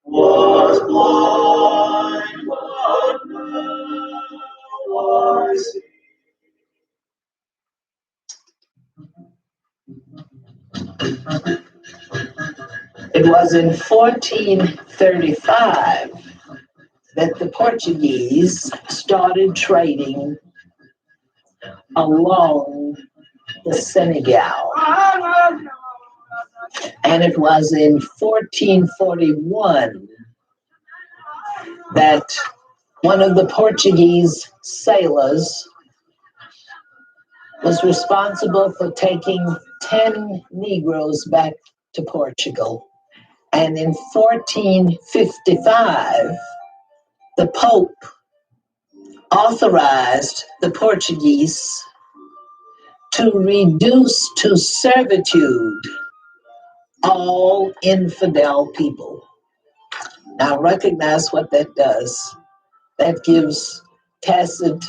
Was blind, but now I see. It was in 1435 that the Portuguese started trading along the Senegal. And it was in 1441 that one of the Portuguese sailors was responsible for taking 10 Negroes back to Portugal. And in 1455, the Pope authorized the Portuguese to reduce to servitude all infidel people. Now recognize what that does. That gives tacit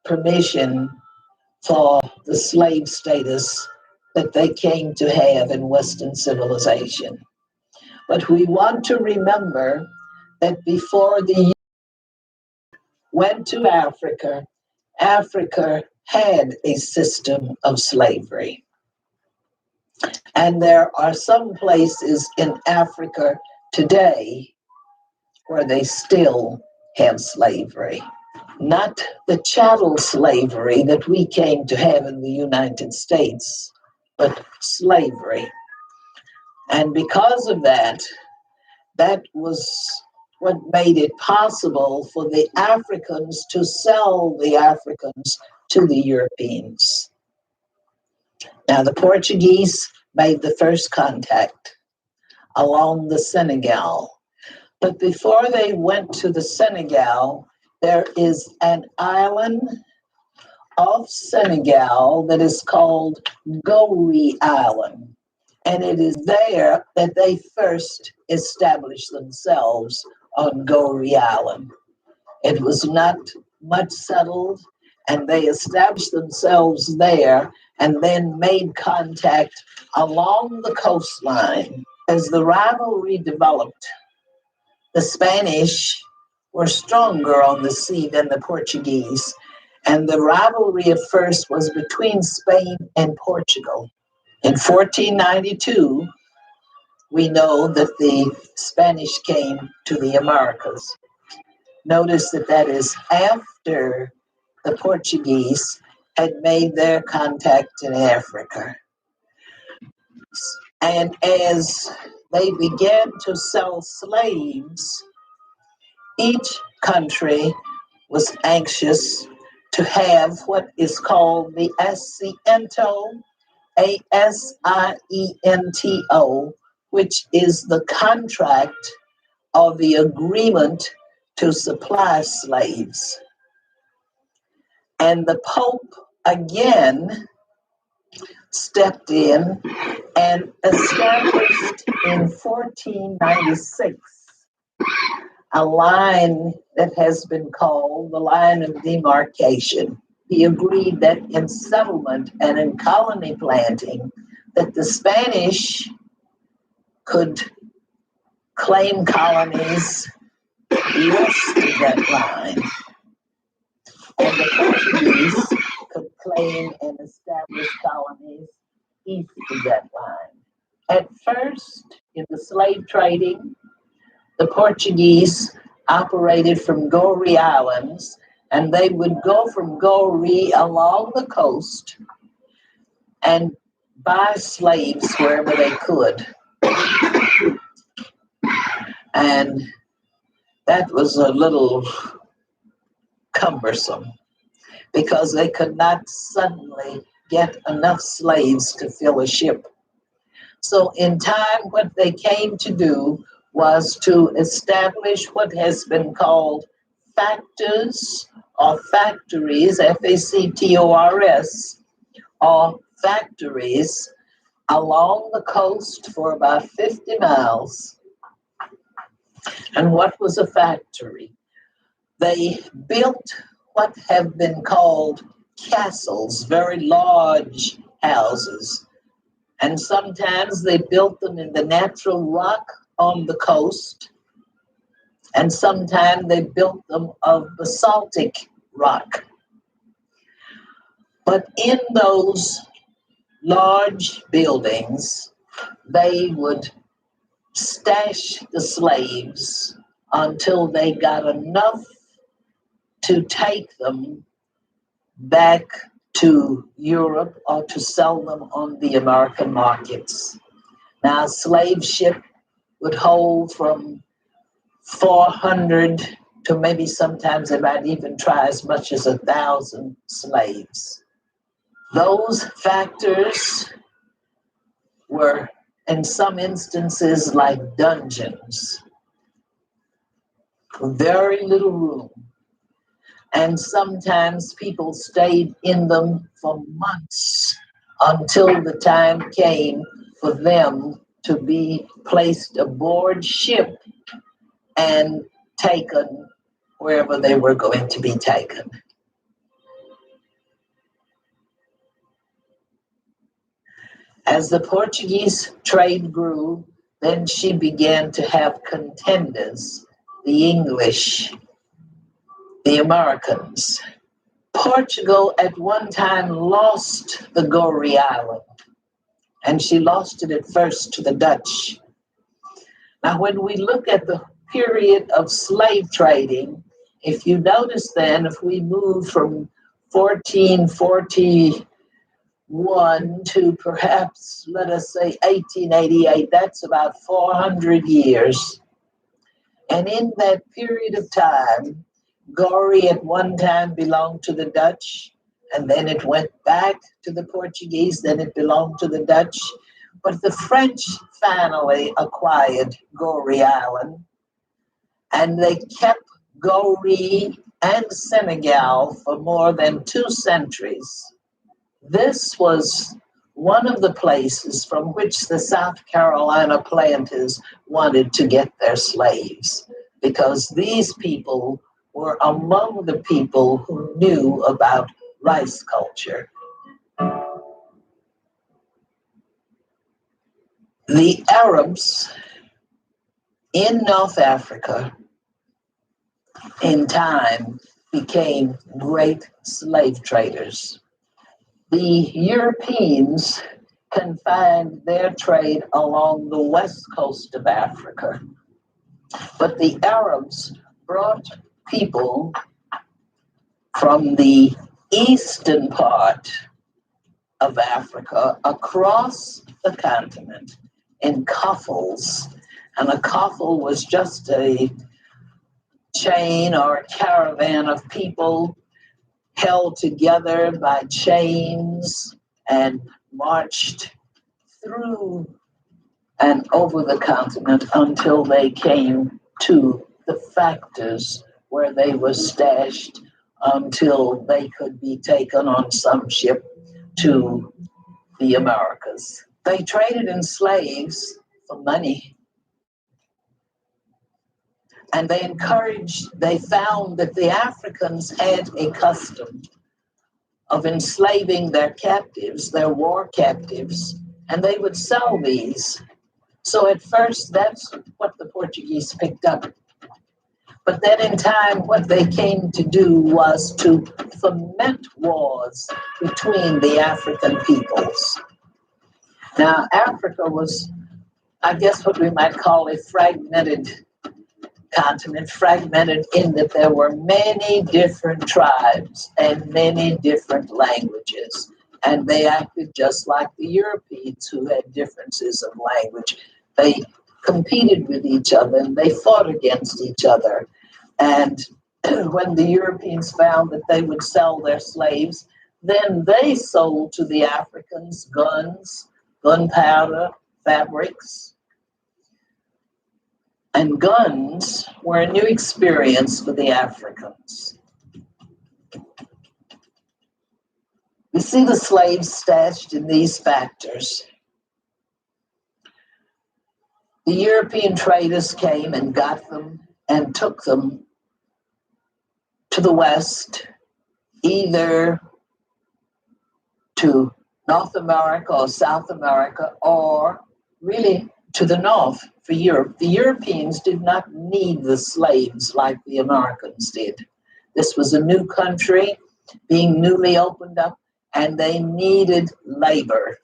permission for the slave status that they came to have in Western civilization. But we want to remember that before the U.S. went to Africa, Africa had a system of slavery. And there are some places in Africa today where they still have slavery. Not the chattel slavery that we came to have in the United States, but slavery. And because of that, that was what made it possible for the Africans to sell the Africans to the Europeans. Now, the Portuguese made the first contact along the Senegal. But before they went to the Senegal, there is an island off Senegal that is called Gorée Island. And it is there that they first established themselves on Gorée Island. It was not much settled, and they established themselves there and then made contact along the coastline. As the rivalry developed, the Spanish were stronger on the sea than the Portuguese, and the rivalry at first was between Spain and Portugal. In 1492, we know that the Spanish came to the Americas. Notice that that is after the Portuguese had made their contact in Africa. And as they began to sell slaves, each country was anxious to have what is called the asiento, A-S-I-E-N-T-O, which is the contract or the agreement to supply slaves. And the Pope again stepped in and established in 1496 a line that has been called the line of demarcation. He agreed that in settlement and in colony planting, that the Spanish could claim colonies west of that line, and the Portuguese could claim and establish colonies east of that line. At first, in the slave trading, the Portuguese operated from Gorée Islands, and they would go from Gorée along the coast and buy slaves wherever they could. And that was a little cumbersome because they could not suddenly get enough slaves to fill a ship. So in time, what they came to do was to establish what has been called factors or factories, F-A-C-T-O-R-S, or factories along the coast for about 50 miles. And what was a factory? They built what have been called castles, very large houses. And sometimes they built them in the natural rock on the coast, and sometimes they built them of basaltic rock. But in those large buildings, they would stash the slaves until they got enough to take them back to Europe or to sell them on the American markets. Now, a slave ship would hold from 400 to maybe sometimes they might even try as much as 1,000 slaves. Those factors were, in some instances, like dungeons, very little room. And sometimes people stayed in them for months until the time came for them to be placed aboard ship and taken wherever they were going to be taken. As the Portuguese trade grew, then she began to have contenders, the English, the Americans. Portugal at one time lost the Goree Island, and she lost it at first to the Dutch. Now, when we look at the period of slave trading, if you notice then, if we move from 1441 to perhaps, let us say, 1888, that's about 400 years. And in that period of time, Goree at one time belonged to the Dutch, and then it went back to the Portuguese, then it belonged to the Dutch. But the French finally acquired Goree Island, and they kept Goree and Senegal for more than 2 centuries. This was one of the places from which the South Carolina planters wanted to get their slaves, because these people were among the people who knew about rice culture. The Arabs in North Africa in time became great slave traders. The Europeans confined their trade along the west coast of Africa, but the Arabs brought people from the eastern part of Africa across the continent in coffles. And a coffle was just a chain or a caravan of people held together by chains and marched through and over the continent until they came to the factors where they were stashed until they could be taken on some ship to the Americas. They traded in slaves for money. And they found that the Africans had a custom of enslaving their captives, their war captives, and they would sell these. So at first, that's what the Portuguese picked up. But then in time, what they came to do was to foment wars between the African peoples. Now, Africa was, I guess, what we might call a fragmented continent, fragmented in that there were many different tribes and many different languages. And they acted just like the Europeans, who had differences of language. They competed with each other and they fought against each other. And when the Europeans found that they would sell their slaves, then they sold to the Africans guns, gunpowder, fabrics. And guns were a new experience for the Africans. We see the slaves stashed in these factors. The European traders came and got them and took them to the West, either to North America or South America, or really to the North for Europe. The Europeans did not need the slaves like the Americans did. This was a new country being newly opened up, and they needed labor.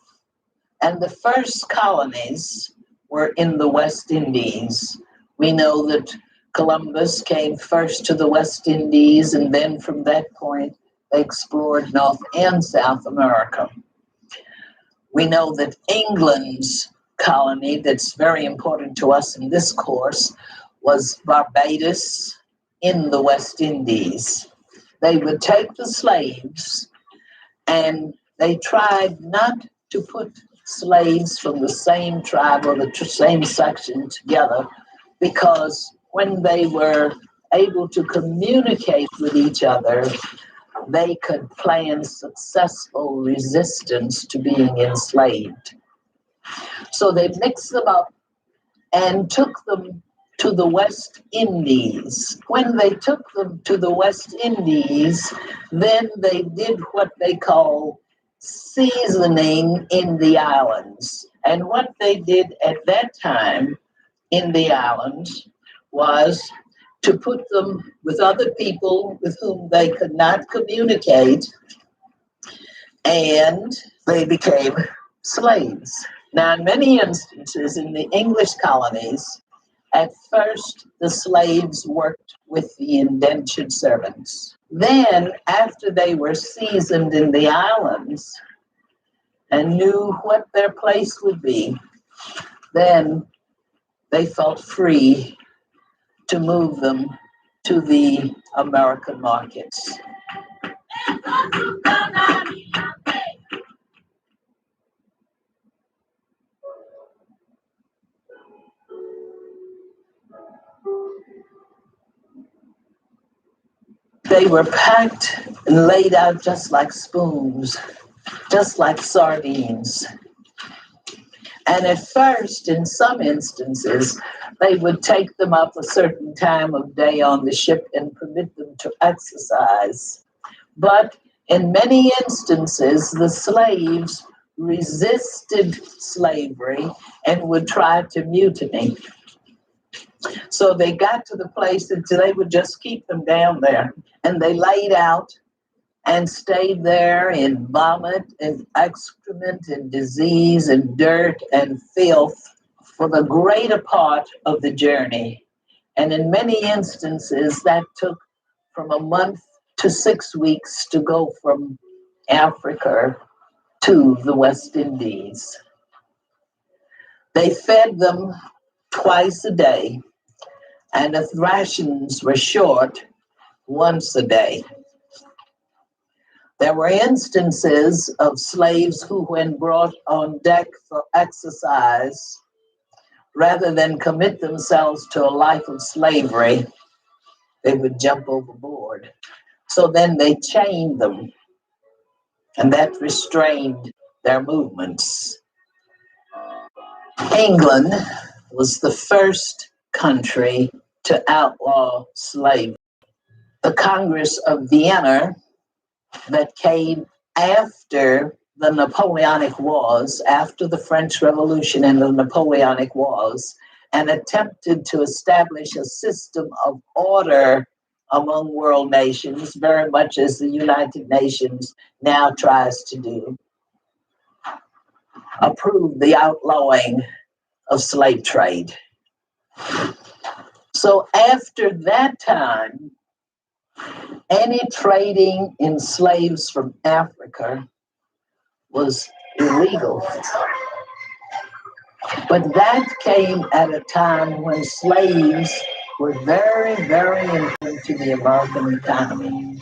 And the first colonies were in the West Indies. We know that Columbus came first to the West Indies, and then from that point, they explored North and South America. We know that England's colony, that's very important to us in this course, was Barbados in the West Indies. They would take the slaves, and they tried not to put slaves from the same tribe or the same section together, because when they were able to communicate with each other, they could plan successful resistance to being enslaved. So they mixed them up and took them to the West Indies. When they took them to the West Indies, then they did what they call seasoning in the islands. And what they did at that time in the islands was to put them with other people with whom they could not communicate, and they became slaves. Now, in many instances in the English colonies, at first the slaves worked with the indentured servants. Then, after they were seasoned in the islands and knew what their place would be, then they felt free to move them to the American markets. They were packed and laid out just like spoons, just like sardines. And at first, in some instances, they would take them up a certain time of day on the ship and permit them to exercise. But in many instances, the slaves resisted slavery and would try to mutiny. So they got to the place that they would just keep them down there. And they laid out and stayed there in vomit and excrement and disease and dirt and filth for the greater part of the journey. And in many instances, that took from a month to 6 weeks to go from Africa to the West Indies. They fed them twice a day, and if rations were short, once a day. There were instances of slaves who, when brought on deck for exercise, rather than commit themselves to a life of slavery, they would jump overboard. So then they chained them, and that restrained their movements. England was the first country to outlaw slavery. The Congress of Vienna, that came after the Napoleonic Wars, after the French Revolution and the Napoleonic Wars, and attempted to establish a system of order among world nations, very much as the United Nations now tries to do, approved the outlawing of slave trade. So after that time, any trading in slaves from Africa was illegal. But that came at a time when slaves were very, very important to the American economy.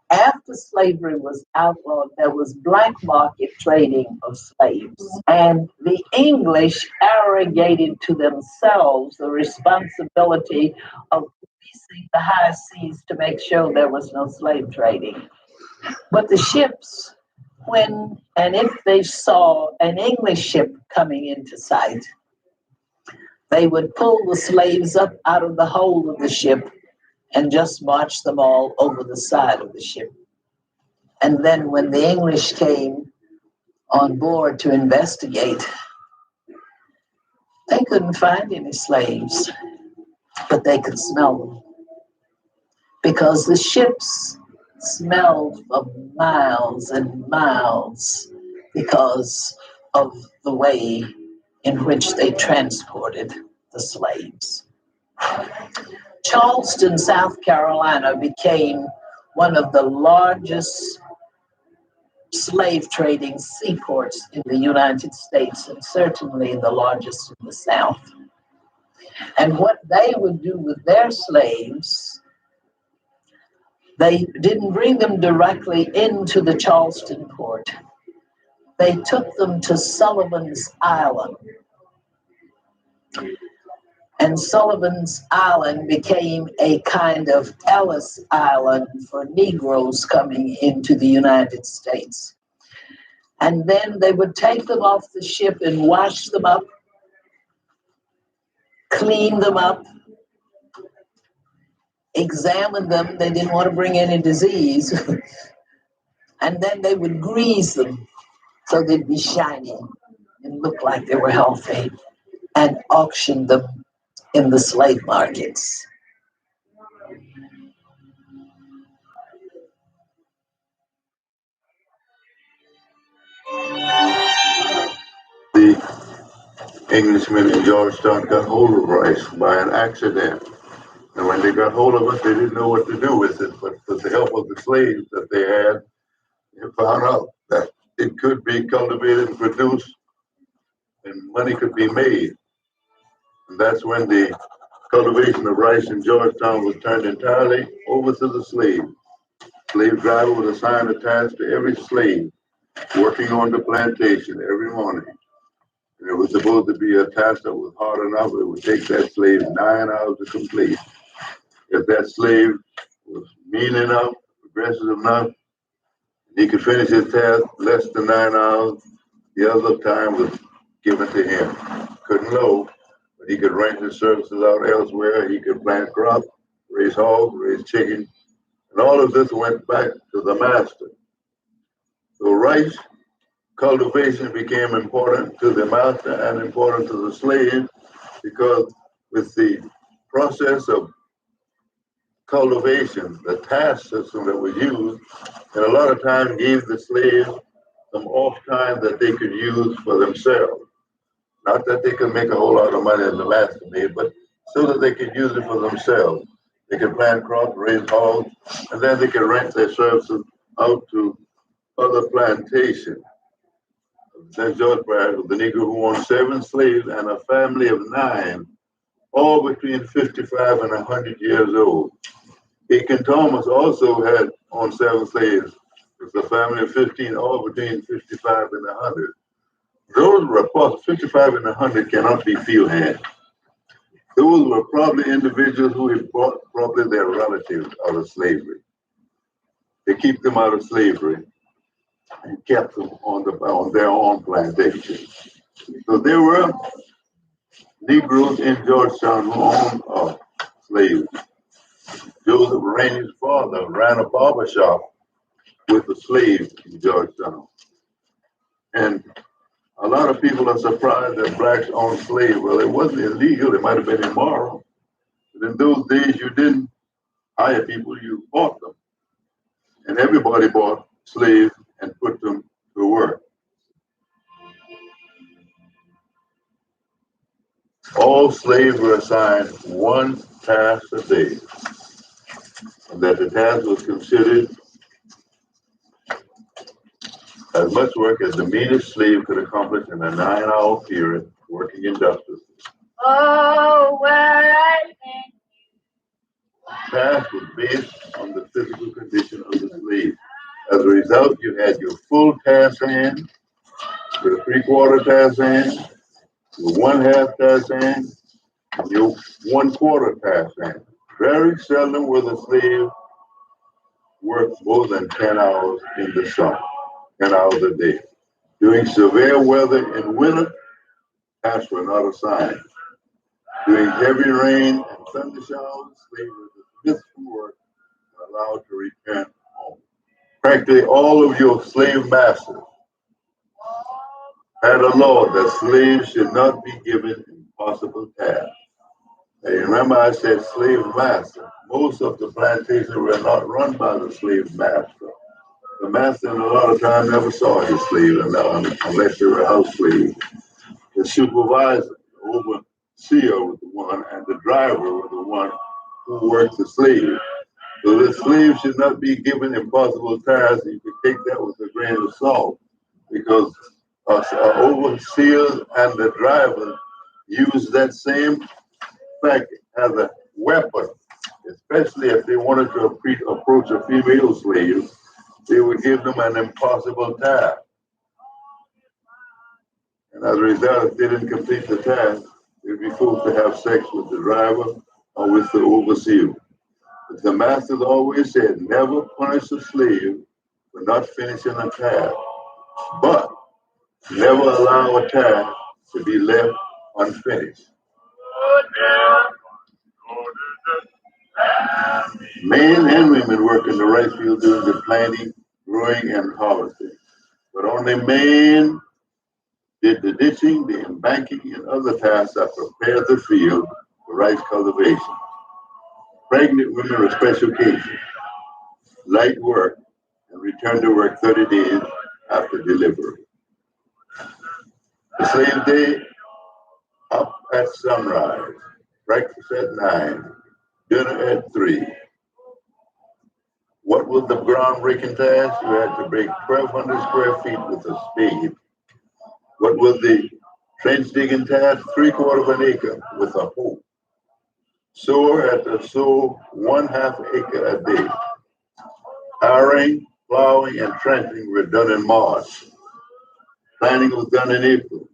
After slavery was outlawed, there was black market trading of slaves. And the English arrogated to themselves the responsibility of policing the high seas to make sure there was no slave trading. But the ships when and if they saw an English ship coming into sight, they would pull the slaves up out of the hold of the ship and just march them all over the side of the ship. And then when the English came on board to investigate, they couldn't find any slaves, but they could smell them because the ships smelled for miles and miles because of the way in which they transported the slaves. Charleston, South Carolina became one of the largest slave trading seaports in the United States, and certainly the largest in the South. And what they would do with their slaves, they didn't bring them directly into the Charleston port. They took them to Sullivan's Island. And Sullivan's Island became a kind of Ellis Island for Negroes coming into the United States. And then they would take them off the ship and wash them up, clean them up, examine them. They didn't want to bring any disease. And then they would grease them so they'd be shiny and look like they were healthy, and auction them in the slave markets. The Englishmen in Georgetown got hold of rice by an accident. And when they got hold of it, they didn't know what to do with it. But with the help of the slaves that they had, they found out that it could be cultivated and produced, and money could be made. And that's when the cultivation of rice in Georgetown was turned entirely over to the slave. Slave driver was assigned attached to every slave working on the plantation every morning. And it was supposed to be a task that was hard enough. It would take that slave 9 hours to complete. If that slave was mean enough, aggressive enough, he could finish his task less than 9 hours. The other time was given to him. Couldn't load, but he could rent his services out elsewhere. He could plant crops, raise hogs, raise chickens, and all of this went back to the master. So rice cultivation became important to the master and important to the slave, because with the process of cultivation, the task system that was used, and a lot of times gave the slaves some off time that they could use for themselves. Not that they could make a whole lot of money as the master made, but so that they could use it for themselves. They could plant crops, raise hogs, and then they could rent their services out to other plantations. St. George Parish was the Negro who owned 7 slaves and a family of 9, all between 55 and 100 years old. Aiken Thomas also had owned 7 slaves. It's a family of 15, all between 55 and 100. Those were 55 and 100 cannot be field hands. Those were probably individuals who had brought probably their relatives out of slavery. They keep them out of slavery and kept them on their own plantation. So there were Negroes in Georgetown who owned slaves. Joseph Rainey's father ran a barber shop with a slave in Georgetown. And a lot of people are surprised that blacks owned slaves. Well, it wasn't illegal, it might have been immoral. But in those days, you didn't hire people, you bought them. And everybody bought slaves and put them to work. All slaves were assigned one task a day, and that the task was considered as much work as the meanest slave could accomplish in a 9-hour period working industriously. Oh, well, the task was based on the physical condition of the slave. As a result, you had your full task hand, your 3/4 task hand, your 1/2 task hand, and your 1/4 task hand. Very seldom will the slave work more than 10 hours in the summer. 10 hours a day. During severe weather in winter, tasks were not assigned. During heavy rain and thunder showers, slaves were dismissed from work and allowed to return home. Practically all of your slave masters had a law that slaves should not be given impossible tasks. Now, you remember I said slave master. Most of the plantations were not run by the slave master. The master, a lot of times, never saw his slave unless they were house slaves. The supervisor, the overseer, was the one, and the driver was the one who worked the slave. So the slave should not be given impossible tasks. You can take that with a grain of salt, because overseers and the driver use that same fact as a weapon, especially if they wanted to approach a female slave. They would give them an impossible task. And as a result, if they didn't complete the task, they'd be forced to have sex with the driver or with the overseer. But the masters always said, never punish a slave for not finishing a task, but never allow a task to be left unfinished. Men and women work in the rice field doing the planting, growing, and harvesting. But only men did the ditching, the embanking, and other tasks that prepared the field for rice cultivation. Pregnant women were special cases, light work, and returned to work 30 days after delivery. The slave day, up at sunrise, breakfast at 9, dinner at 3. What was the groundbreaking task? You had to break 1,200 square feet with a spade. What was the trench digging task? 3/4 of an acre with a hoe. Sower had to sow 1/2 acre a day. Harrowing, plowing, and trenching were done in March. Planting was done in April.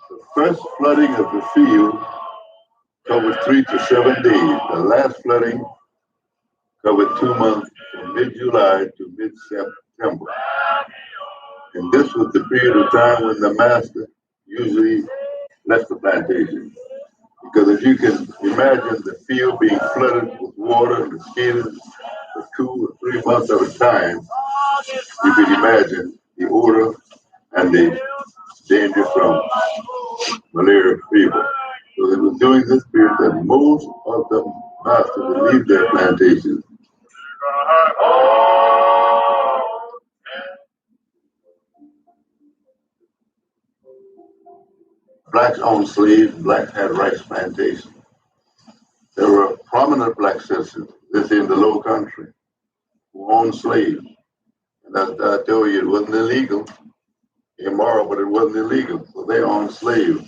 The first flooding of the field covered 3 to 7 days. The last flooding covered 2 months, from mid-July to mid-September. And this was the period of time when the master usually left the plantation. Because if you can imagine the field being flooded with water and mosquitoes for 2 or 3 months at a time, you can imagine the odor and the danger from malaria fever. So it was during this period that most of the masters would leave their plantations. Blacks owned slaves, blacks had rice plantations. There were prominent black citizens, this in the low country, who owned slaves. And I tell you, it wasn't illegal, immoral, but it wasn't illegal. So they owned slaves.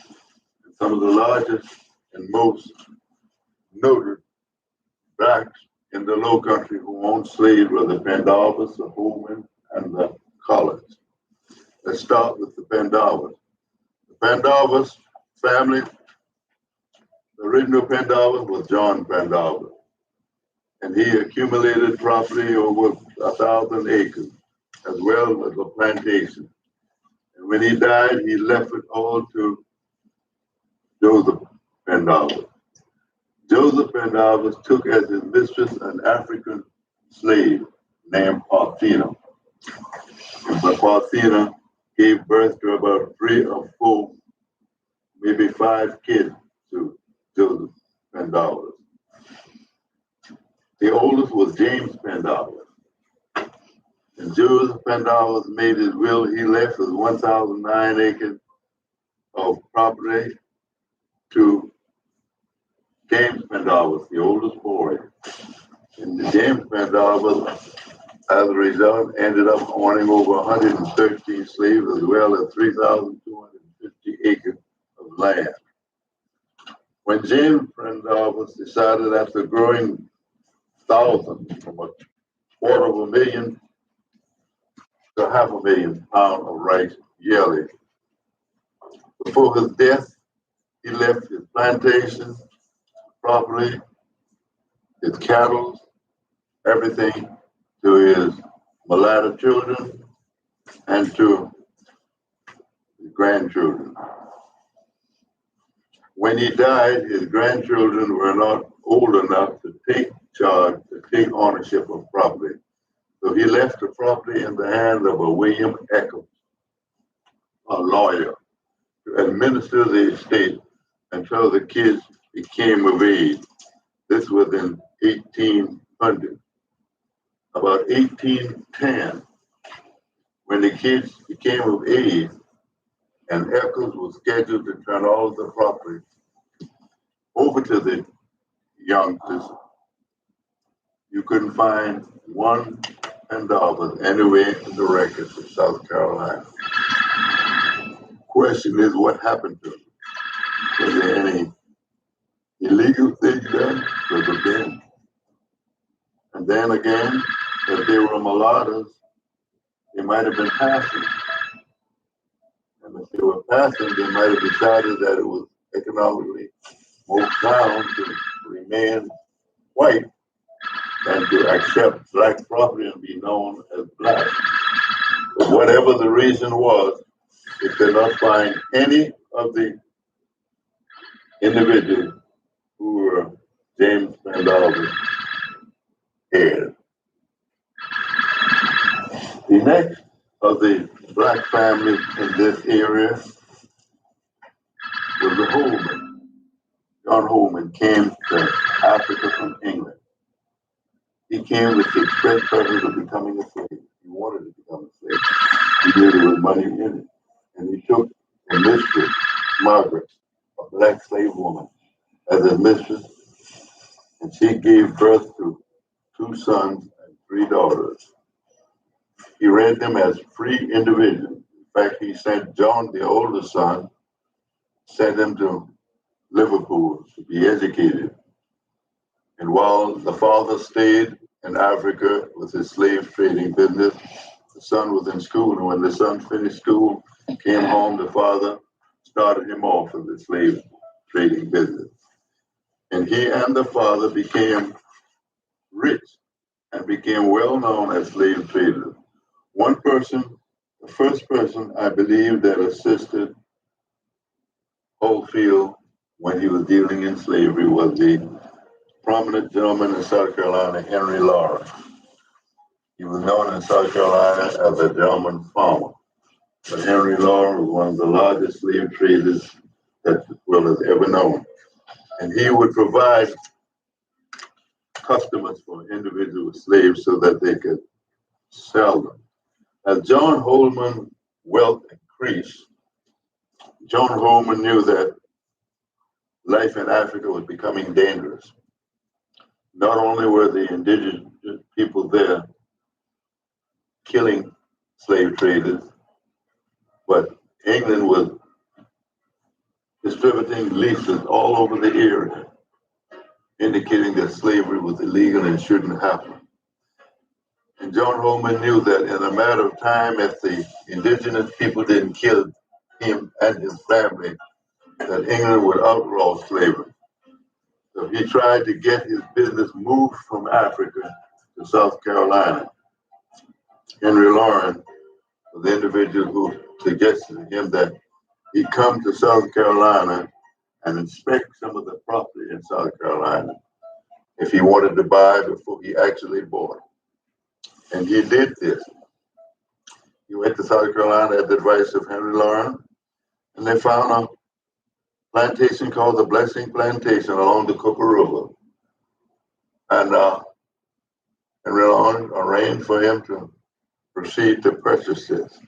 And some of the largest and most noted blacks in the low country who owned slaves were the Pandavas, the Holman, and the Collards. Let's start with the Pandavas. The Pandavas family, the original Pandava was John Pandava, and he accumulated property over 1,000 acres, as well as a plantation. And when he died, he left it all to Joseph Pandava. Joseph Pandava took as his mistress an African slave named Parthena. But Parthena gave birth to about 3 or 4, maybe 5 kids to Joseph Pandava. The oldest was James Pandava. And Joseph Pandava made his will. He left his 1,009 acres of property to James Pandava, the oldest boy. And James Pandava, as a result, ended up owning over 113 slaves as well as 3,250 acres of land. When James Pandava decided, after growing thousands from 250,000 to 500,000 pounds of rice yearly, before his death, he left his plantation, property, his cattle, everything to his mulatto children and to his grandchildren. When he died, his grandchildren were not old enough to take charge, to take ownership of property. So he left the property in the hands of a William Eccles, a lawyer, to administer the estate until the kids became of age. This was in 1800. About 1810, when the kids became of age, and Eccles was scheduled to turn all of the property over to the youngsters, you couldn't find $1 anywhere in the records of South Carolina. Question is, what happened to them? Was there any illegal thing done? Could have been. And then again, if they were mulattoes, they might have been passing. And if they were passing, they might have decided that it was economically more sound to remain white than to accept black property and be known as black. But whatever the reason was, they could not find any of the individuals who were James Randolph's heirs. The next of the black families in this area was the Holman. John Holman came to Africa from England. He came with the express purpose of becoming a slave. He wanted to become a slave. He knew there was money in it. And he took a mistress, Margaret, a black slave woman, as his mistress, and she gave birth to 2 sons and 3 daughters. He raised them as free individuals. In fact, he sent John, the oldest son, sent him to Liverpool to be educated. And while the father stayed in Africa with his slave trading business, the son was in school. And when the son finished school, came home, the father started him off in the slave trading business. And he and the father became rich and became well known as slave traders. One person, the first person I believe that assisted Oldfield when he was dealing in slavery was the prominent gentleman in South Carolina, Henry Lawrence. He was known in South Carolina as a gentleman farmer. But Henry Lawrence was one of the largest slave traders that the world has ever known. And he would provide customers for individual slaves so that they could sell them. As John Holman's wealth increased, John Holman knew that life in Africa was becoming dangerous. Not only were the indigenous people there killing slave traders, but England was distributing leaflets all over the area, indicating that slavery was illegal and shouldn't happen. And John Holman knew that in a matter of time, if the indigenous people didn't kill him and his family, that England would outlaw slavery. So he tried to get his business moved from Africa to South Carolina. Henry Lawrence was the individual who suggested to him that he come to South Carolina and inspect some of the property in South Carolina if he wanted to buy before he actually bought. And he did this. He went to South Carolina at the advice of Henry Lawrence, and they found a plantation called the Blessing Plantation along the Cooper River. And Henry Lawrence arranged for him to proceed to purchase this.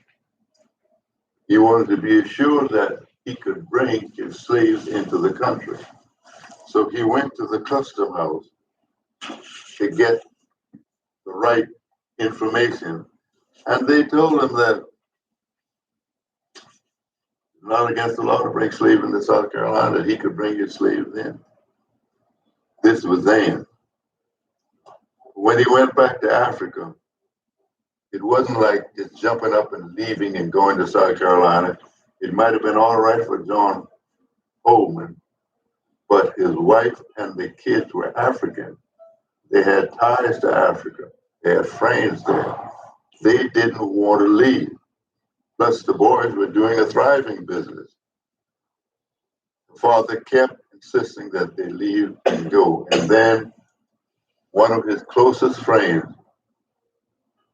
He wanted to be assured that he could bring his slaves into the country. So he went to the custom house to get the right information. And they told him that it's not against the law to bring slaves into South Carolina, that he could bring his slaves in. This was then. When he went back to Africa, it wasn't like just jumping up and leaving and going to South Carolina. It might have been all right for John Holman, but his wife and the kids were African. They had ties to Africa. They had friends there. They didn't want to leave. Plus, the boys were doing a thriving business. The father kept insisting that they leave and go. And then one of his closest friends,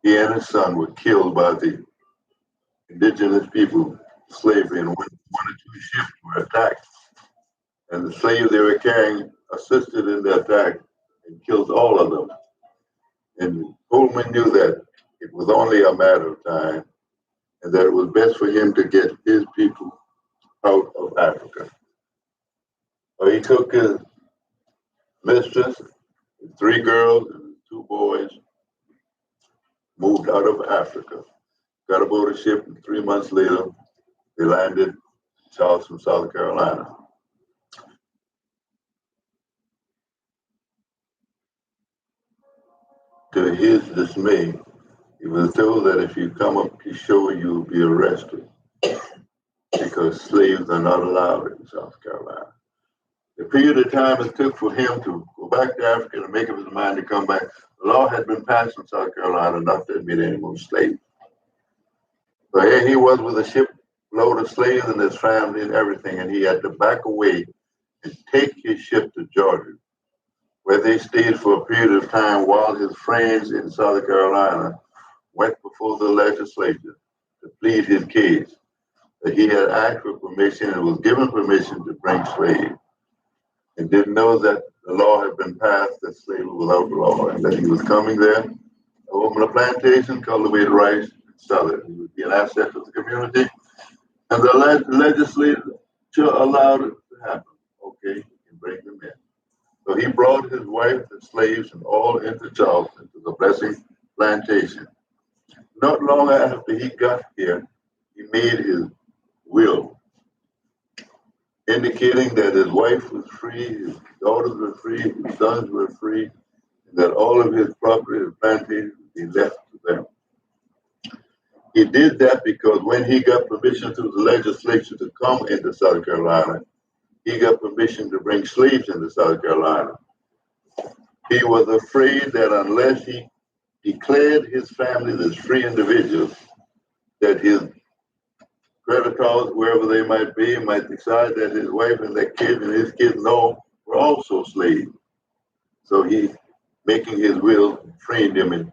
he and his son were killed by the indigenous people, slavery, and one or two ships were attacked. And the slaves they were carrying assisted in the attack and killed all of them. And Pullman knew that it was only a matter of time and that it was best for him to get his people out of Africa. So he took his mistress, his 3 girls, and 2 boys, moved out of Africa, got aboard a ship, and 3 months later, they landed in Charleston, South Carolina. To his dismay, he was told that if you come up to shore, you'll be arrested because slaves are not allowed in South Carolina. The period of time it took for him to go back to Africa and make up his mind to come back, the law had been passed in South Carolina not to admit any more slaves. So here he was with a shipload of slaves and his family and everything, and he had to back away and take his ship to Georgia, where they stayed for a period of time while his friends in South Carolina went before the legislature to plead his case that he had asked for permission and was given permission to bring slaves, and didn't know that the law had been passed that slavery was outlawed, and that he was coming there, open a plantation, cultivate rice, and sell it. He would be an asset to the community, and the legislature allowed it to happen. Okay, you can bring them in. So he brought his wife, the slaves, and all into Charleston to the Blessing Plantation. Not long after he got here, he made his will, indicating that his wife was free, his daughters were free, his sons were free, and that all of his property and plantation would be left to them. He did that because when he got permission through the legislature to come into South Carolina, he got permission to bring slaves into South Carolina. He was afraid that unless he declared his family as free individuals, that his creditors, wherever they might be, might decide that his wife and their kids and his kids know were also slaves. So he, making his will, freeing them and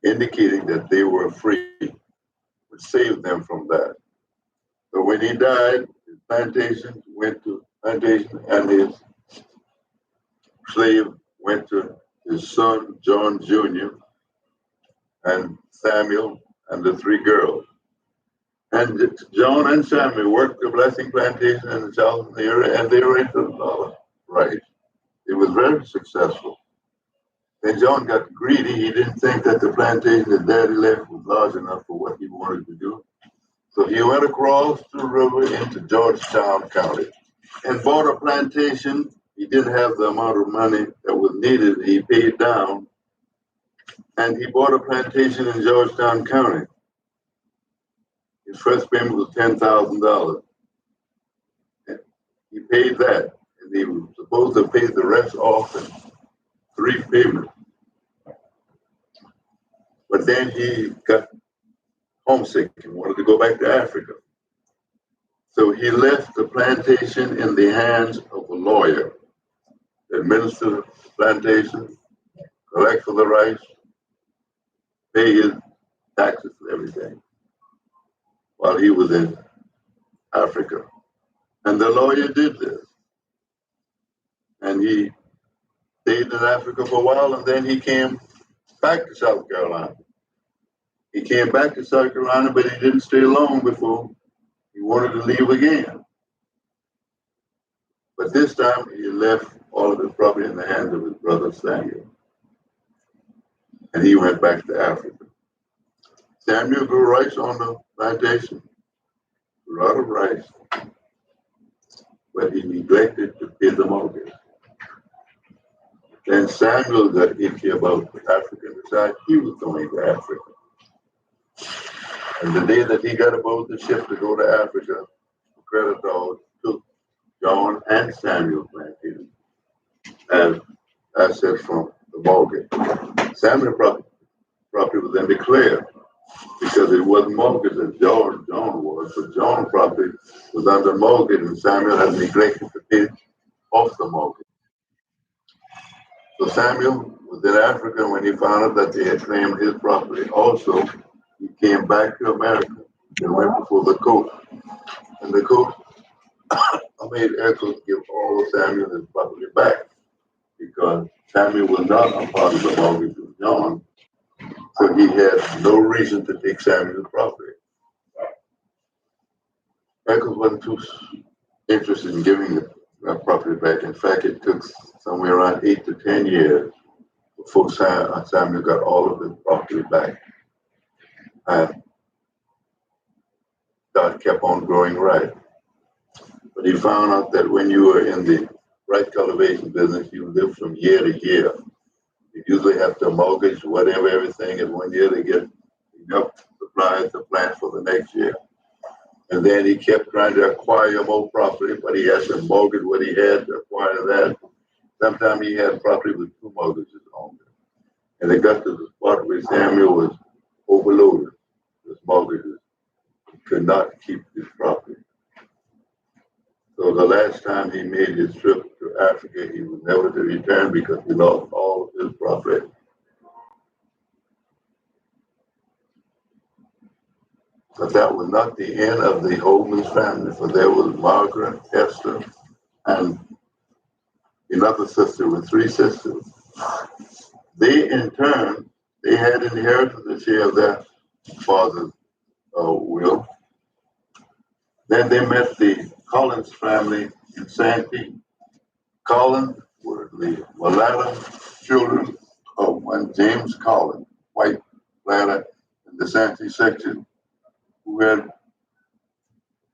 indicating that they were free, would save them from that. So when he died, his plantation went to plantation, and his slave went to his son, John Jr., and Samuel, and the 3 girls. And John and Samuel worked the Blessing Plantation in the Charleston area, and they were into rice. It was very successful. Then John got greedy. He didn't think that the plantation that Daddy left was large enough for what he wanted to do. So he went across the river into Georgetown County and bought a plantation. He didn't have the amount of money that was needed. He paid down, and he bought a plantation in Georgetown County. His first payment was $10,000. He paid that, and he was supposed to pay the rest off in 3 payments. But then he got homesick and wanted to go back to Africa. So he left the plantation in the hands of a lawyer, administer the plantation, collect for the rice, pay his taxes and everything, while he was in Africa. And the lawyer did this. And he stayed in Africa for a while, and then he came back to South Carolina. He came back to South Carolina, but he didn't stay long before he wanted to leave again. But this time he left all of his property in the hands of his brother Samuel. And he went back to Africa. Samuel grew rice on the plantation, a lot of rice, but he neglected to pay the mortgage. Then Samuel got itchy about Africa and decided he was going to Africa. And the day that he got aboard the ship to go to Africa, the creditors took John and Samuel plantation as assets from the mortgage. Samuel's property was then declared, because it wasn't mortgaged as John was, but John's property was under mortgage and Samuel had neglected to pay off the mortgage. So Samuel was in Africa when he found out that they had claimed his property. Also, he came back to America and went before the court. And the court made Eccles give all of Samuel his property back because Samuel was not a part of the mortgage of John. So he had no reason to take Samuel's property. Eccles wasn't too interested in giving the property back. In fact, it took somewhere around 8 to 10 years before Samuel got all of his property back. And God kept on growing right. But he found out that when you were in the rice cultivation business, you live from year to year. You usually have to mortgage whatever everything is 1 year to get enough supplies to plant for the next year. And then he kept trying to acquire more property, but he had to mortgage what he had to acquire that. Sometimes he had property with 2 mortgages on it. And it got to the spot where Samuel was overloaded with mortgages. He could not keep his property. So the last time he made his trip to Africa, he was never to return because he lost all of his property. But that was not the end of the Holman's family, for there was Margaret, Esther, and another sister with 3 sisters. They, in turn, they had inherited a share of their father's will. Then they met the Collins family in Santee. Collins were the mulatto children of one James Collins, white mulatto in the Santee section, who had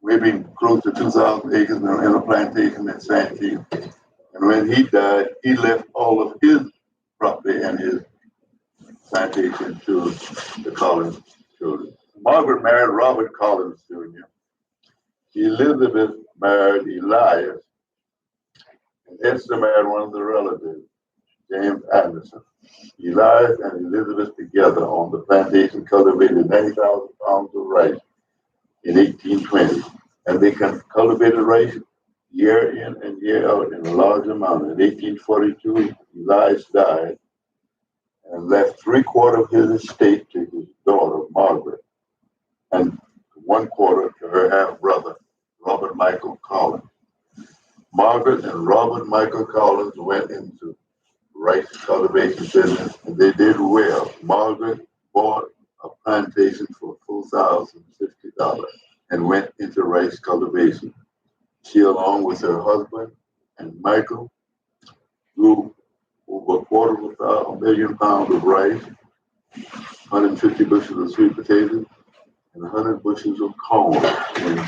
maybe close to 2,000 acres in a plantation in Santee. And when he died, he left all of his property and his plantation to the Collins children. Margaret married Robert Collins Jr. Elizabeth married Elias, and Esther married one of the relatives, James Anderson. Elias and Elizabeth together on the plantation cultivated 90,000 pounds of rice in 1820. And they cultivated rice year in and year out in a large amount. In 1842, Elias died and left 3/4 of his estate to his daughter, Margaret, and 1/4 to her half-brother, Robert Michael Collins. Margaret and Robert Michael Collins went into rice cultivation business, and they did well. Margaret bought a plantation for $4,050 and went into rice cultivation. She, along with her husband and Michael, grew over 250,000 pounds of rice, 150 bushels of sweet potatoes, and 100 bushels of corn in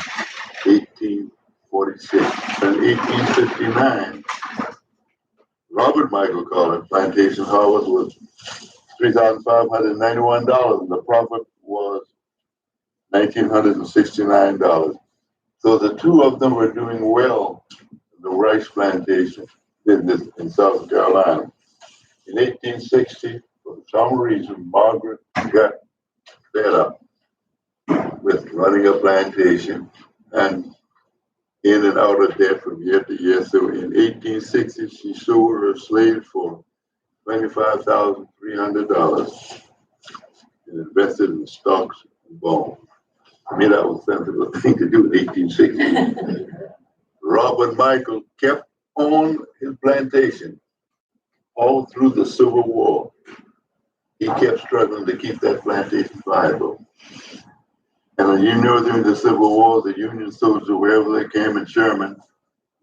1846. In 1859, Robert Michael Collins plantation harvest was $3,591, and the profit was $1,969. So the 2 of them were doing well in the rice plantation business in South Carolina. In 1860, for some reason, Margaret got fed up with running a plantation and in and out of debt from year to year. So in 1860, she sold her slave for $25,300 and invested in stocks and bonds. I mean, that was a sensible thing to do in 1860. Robert Michael kept on his plantation all through the Civil War. He kept struggling to keep that plantation viable. And during the Civil War, the Union soldiers, wherever they came in Sherman,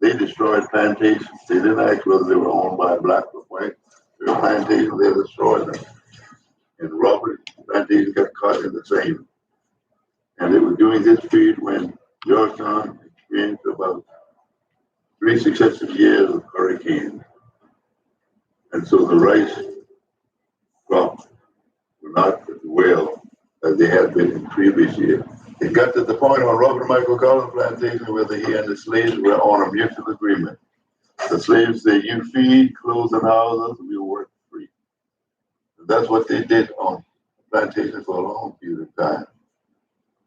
they destroyed plantations. They didn't ask whether they were owned by black or white. They were plantations, they destroyed them. And Robert's plantation got caught in the same. And it was during this period when Georgetown experienced about 3 successive years of hurricanes. And so the rice crops were not as well as they had been in previous years. It got to the point on Robert Michael Collins plantation where he and the slaves were on a mutual agreement. The slaves said, "You feed, clothe, and house us, we'll work free." And that's what they did on the plantation for a long period of time.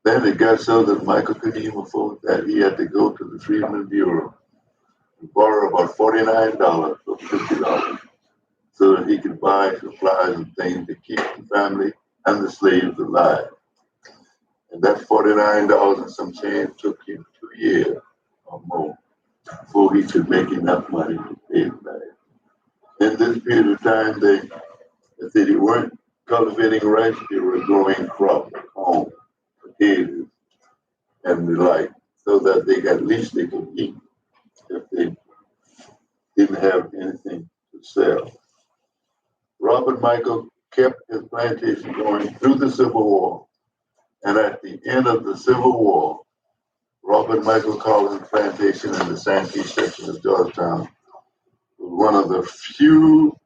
Then it got so that Michael couldn't even afford that. He had to go to the Freedmen's Bureau and borrow about $49 or $50 so that he could buy supplies and things to keep the family and the slaves alive. And that $49 and some change took him 2 years or more before he could make enough money to pay it back. In this period of time, they said they weren't cultivating rice, they were growing crops, corn, potatoes, and the like, so that they at least they could eat if they didn't have anything to sell. Robert Michael kept his plantation going through the Civil War, and at the end of the Civil War, Robert Michael Collins plantation in the Santee section of Georgetown was one of the few,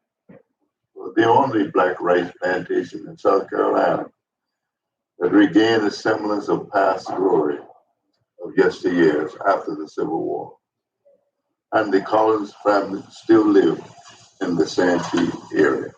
well, the only black rice plantation in South Carolina that regained a semblance of past glory of yesteryears after the Civil War. And the Collins family still live in the Santee area.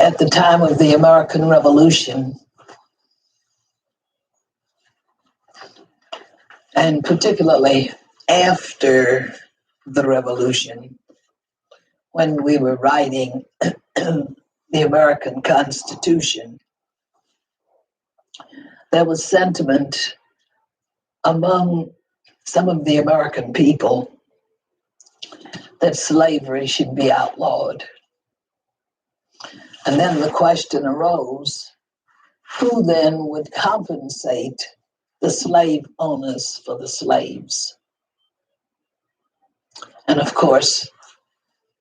At the time of the American Revolution, and particularly after the Revolution, when we were writing the American Constitution, there was sentiment among some of the American people that slavery should be outlawed. And then the question arose, who then would compensate the slave owners for the slaves? And of course,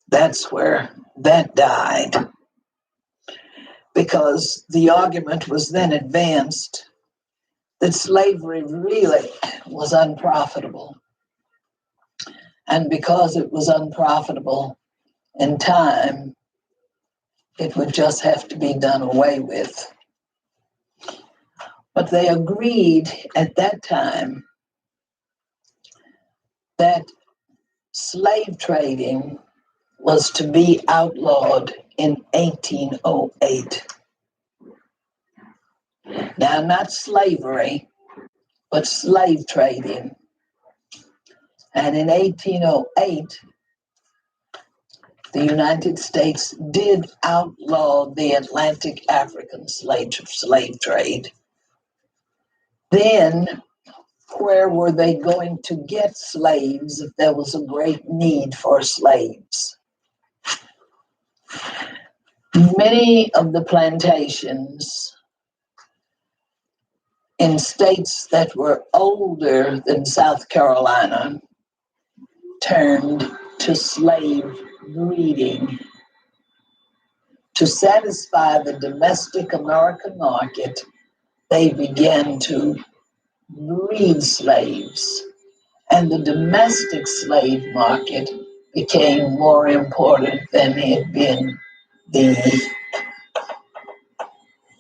that's where that died, because the argument was then advanced that slavery really was unprofitable. And because it was unprofitable in time, it would just have to be done away with. But they agreed at that time that slave trading was to be outlawed in 1808. Now, not slavery, but slave trading. And in 1808, the United States did outlaw the Atlantic African slave trade. Then, where were they going to get slaves if there was a great need for slaves? Many of the plantations in states that were older than South Carolina turned to slave breeding to satisfy the domestic American market. They began to breed slaves, and the domestic slave market became more important than had been the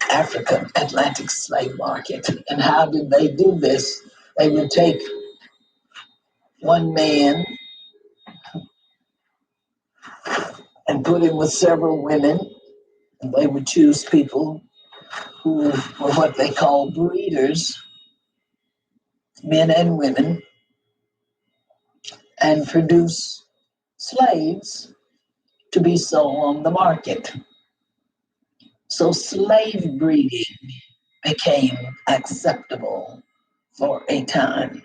African Atlantic slave market. And how did they do this? They would take one man and put him with several women, and they would choose people who were what they call breeders, men and women, and produce slaves to be sold on the market. So slave breeding became acceptable for a time.